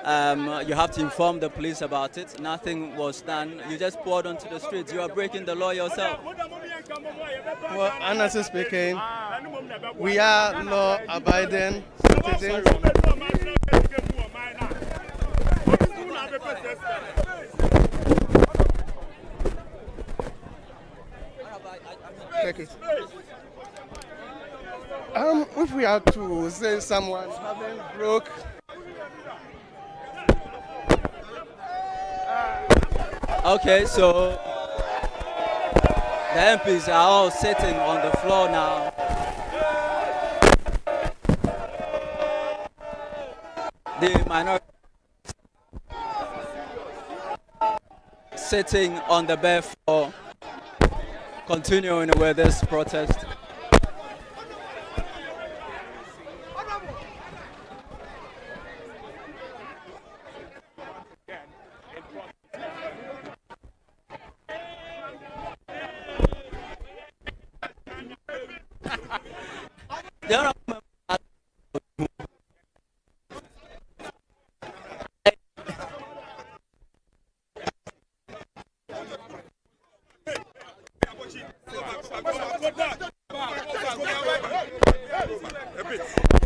you have to inform the police about it. Nothing was done. You just poured onto the streets. You are breaking the law yourself. Well, honestly speaking, we are law-abiding citizens. Take it. If we are to say someone having broke. Okay, so the MPs are all sitting on the floor now. The minority sitting on the bare floor, continuing with this protest.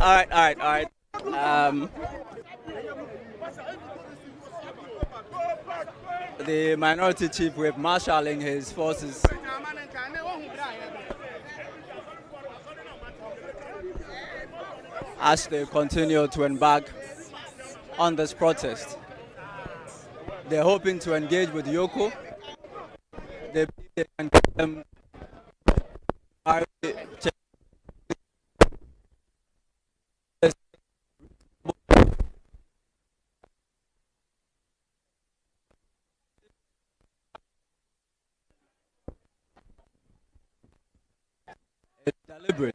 All right. The minority chief with marshalling his forces. As they continue to embark on this protest. They're hoping to engage with Yoko. They can get them deliberate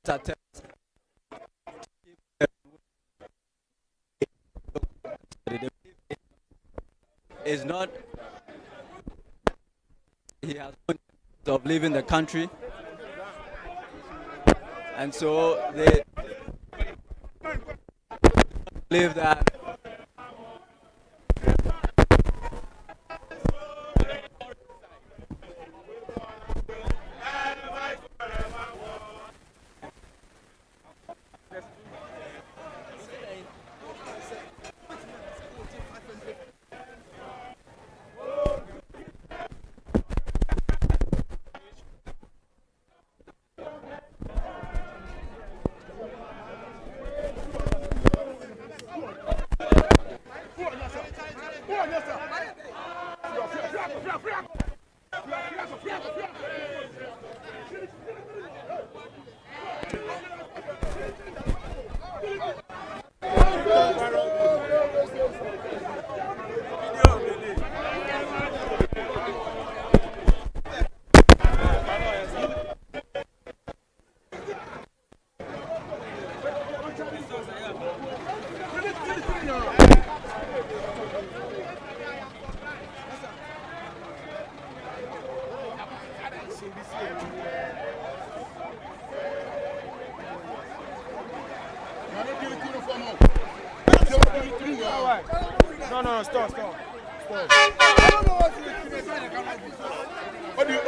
attempt is not he has of leaving the country, and so they believe that No, stop. I don't know what to do. What do you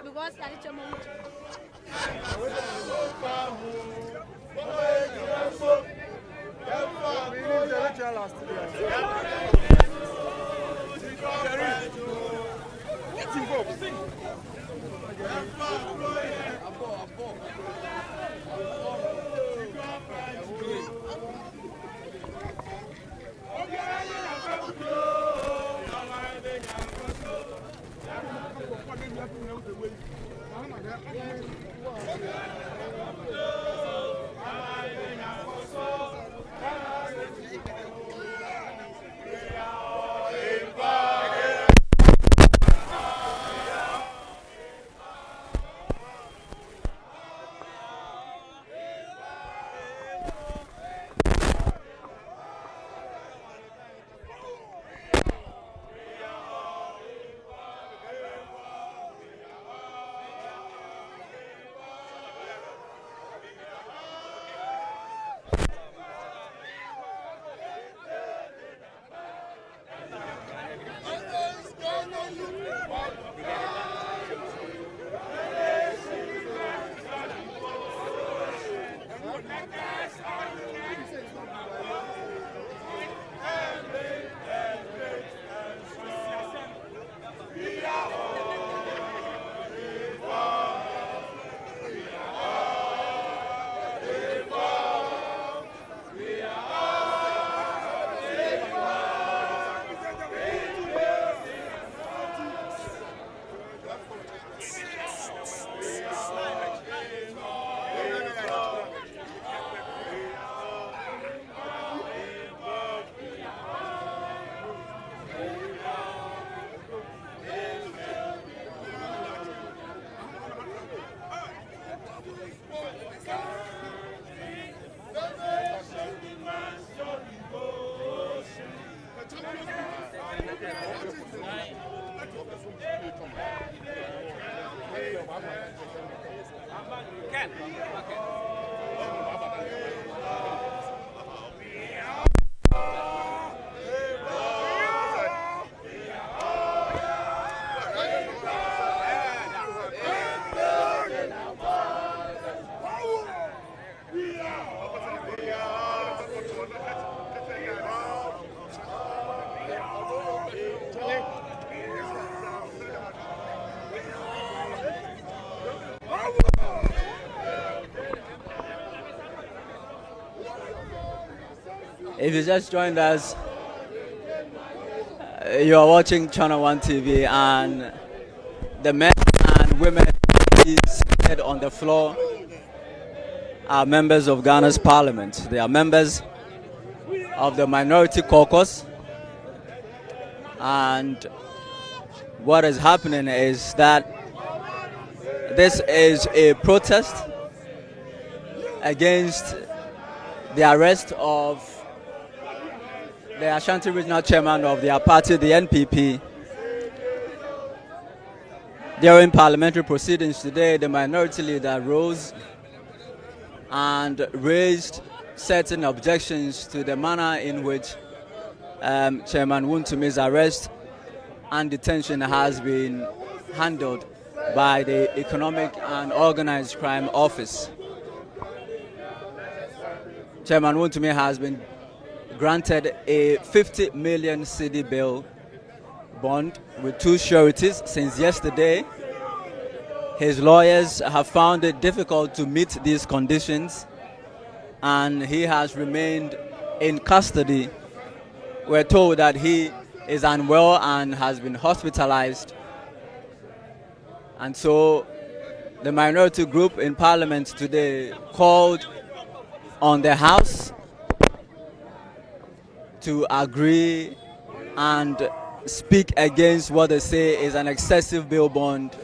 because I need to Get involved. Sing. If you just joined us, you are watching Channel 1 TV, and the men and women seated on the floor are members of Ghana's parliament. They are members of the minority caucus, and what is happening is that this is a protest against the arrest of the Ashanti Regional Chairman of their party, the NPP. During parliamentary proceedings today, the minority leader rose and raised certain objections to the manner in which Chairman Wuntumi's arrest and detention has been handled by the Economic and Organized Crime Office. Chairman Wuntumi has been granted a 50 million cedi bail bond with 2 sureties since yesterday. His lawyers have found it difficult to meet these conditions, and he has remained in custody. We're told that he is unwell and has been hospitalized. And so the minority group in Parliament today called on the House to agree and speak against what they say is an excessive bail bond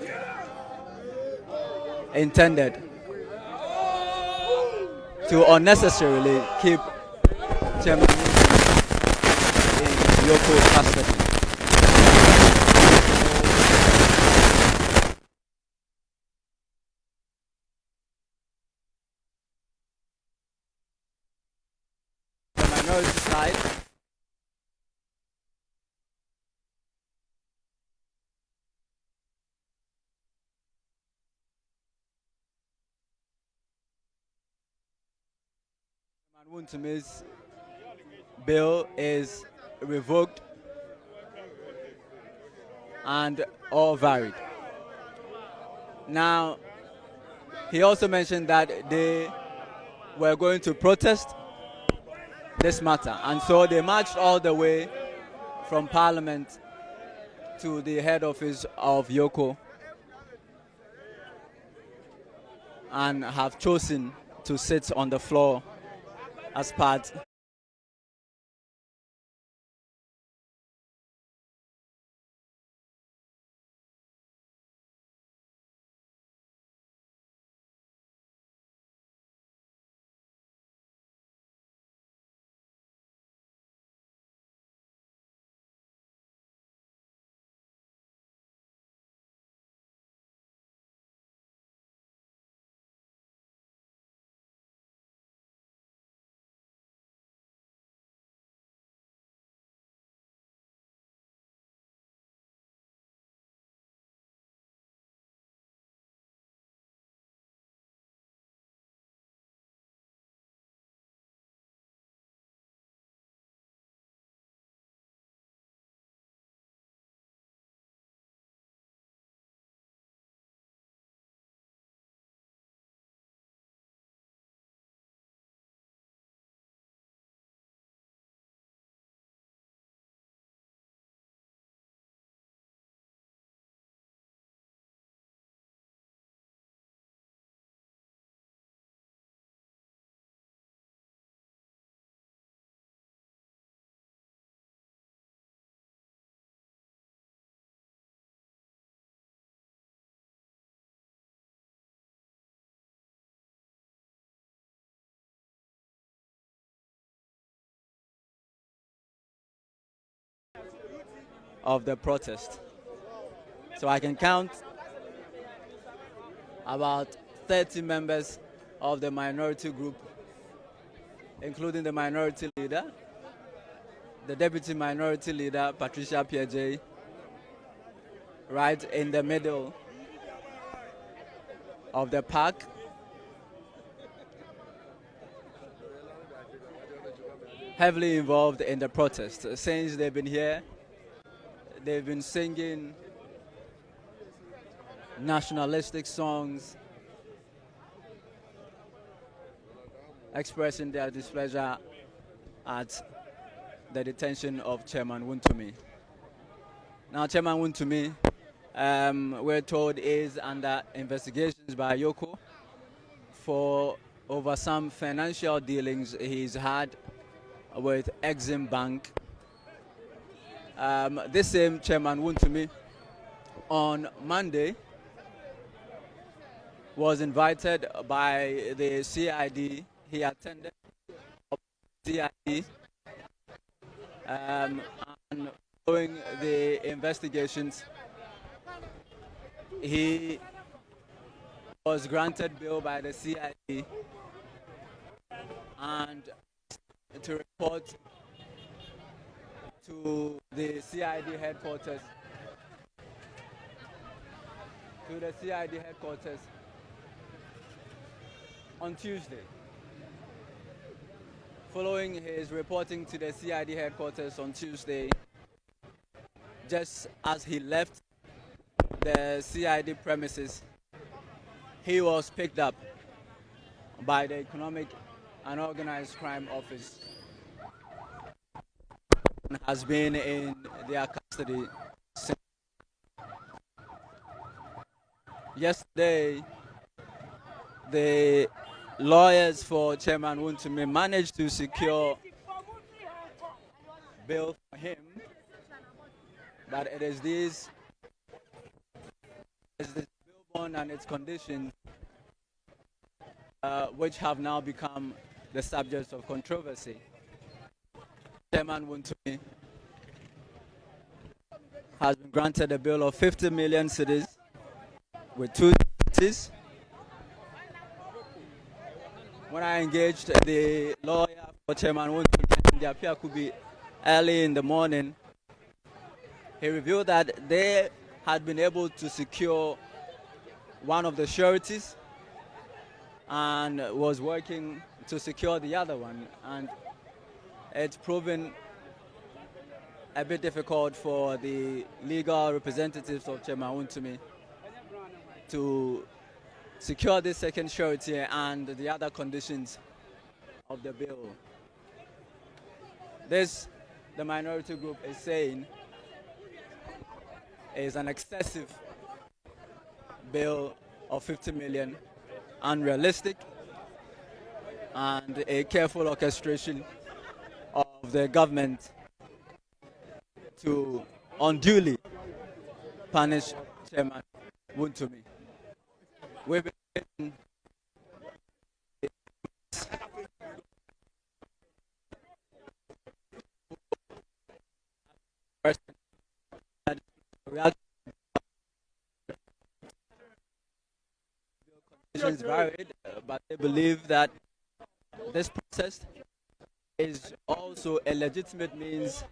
intended to unnecessarily keep Chairman in Yoko custody. The minority side Wuntumi's bill is revoked and all varied. Now, he also mentioned that they were going to protest this matter, and so they marched all the way from Parliament to the head office of Yoko and have chosen to sit on the floor as part of the protest. So I can count about 30 members of the minority group, including the minority leader, the deputy minority leader, Patricia Piaget, right in the middle of the park. Heavily involved in the protest. Since they've been here, they've been singing nationalistic songs, expressing their displeasure at the detention of Chairman Wuntumi. Now, Chairman Wuntumi, we're told, is under investigations by Yoko for over some financial dealings he's had with Exim Bank. This same Chairman Wuntumi, on Monday, was invited by the CID. He attended CID and following the investigations, he was granted bail by the CID and to report to the CID headquarters. On Tuesday. Following his reporting to the CID headquarters on Tuesday, just as he left the CID premises, he was picked up by the Economic and Organized Crime Office and has been in their custody since. Yesterday, the lawyers for Chairman Wuntumi managed to secure bail for him, but it is this bail bond and its conditions which have now become the subject of controversy. Chairman Wuntumi has been granted a bail of 50 million cedis with 2 cities. When I engaged the lawyer for Chairman Wuntumi, the appeal could be early in the morning, he revealed that they had been able to secure one of the sureties and was working to secure the other one. And it's proven a bit difficult for the legal representatives of Chairman Wuntumi to secure this second surety and the other conditions of the bill. This, the minority group is saying, is an excessive bill of 50 million, unrealistic, and a careful orchestration of the government to unduly punish Chairman Wuntumi. We've been conditions varied, but they believe that this process is also a legitimate means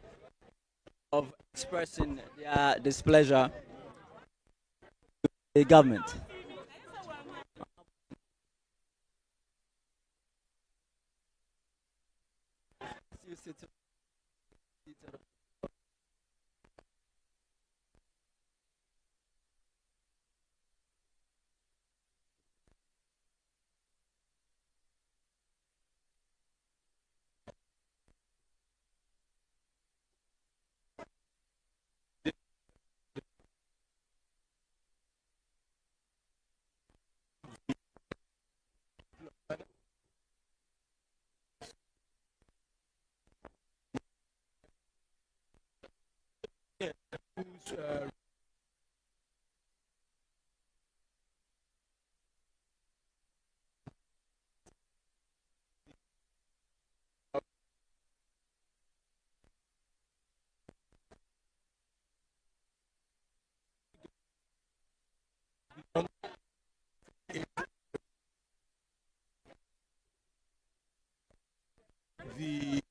of expressing their displeasure with the government. The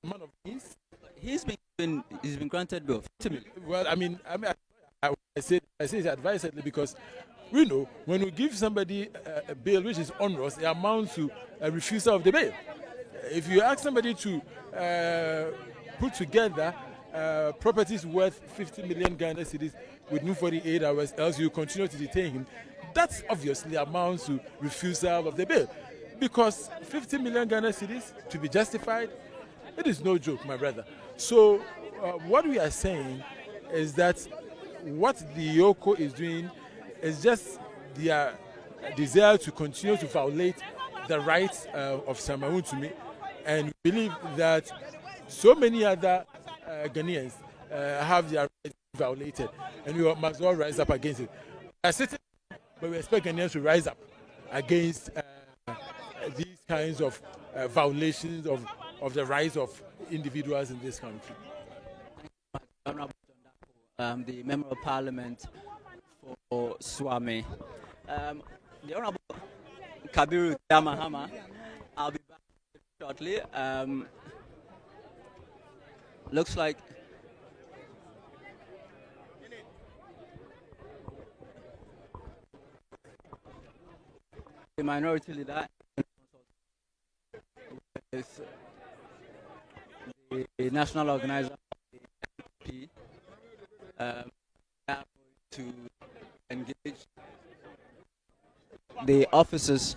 man of peace. He's been granted bail. Well, I say it advisedly because we know when we give somebody a bail which is onerous, it amounts to a refusal of the bail. If you ask somebody to put together properties worth 50 million Ghana cedis within 48 hours, else you continue to detain him, that obviously amounts to refusal of the bail. Because 50 million Ghana cedis, to be justified, it is no joke, my brother. So what we are saying is that what the Yoko is doing is just their desire to continue to violate the rights of Chairman Wuntumi, and we believe that so many other Ghanaians have their rights violated, and we must all rise up against it. We are sitting, but we expect Ghanaians to rise up against these kinds of violations of the rights of individuals in this country. The Member of Parliament for Swami. The Honorable Kabiru Yamahama, I'll be back shortly. Looks like the minority leader with the national organizer of the Npp to engage the officers.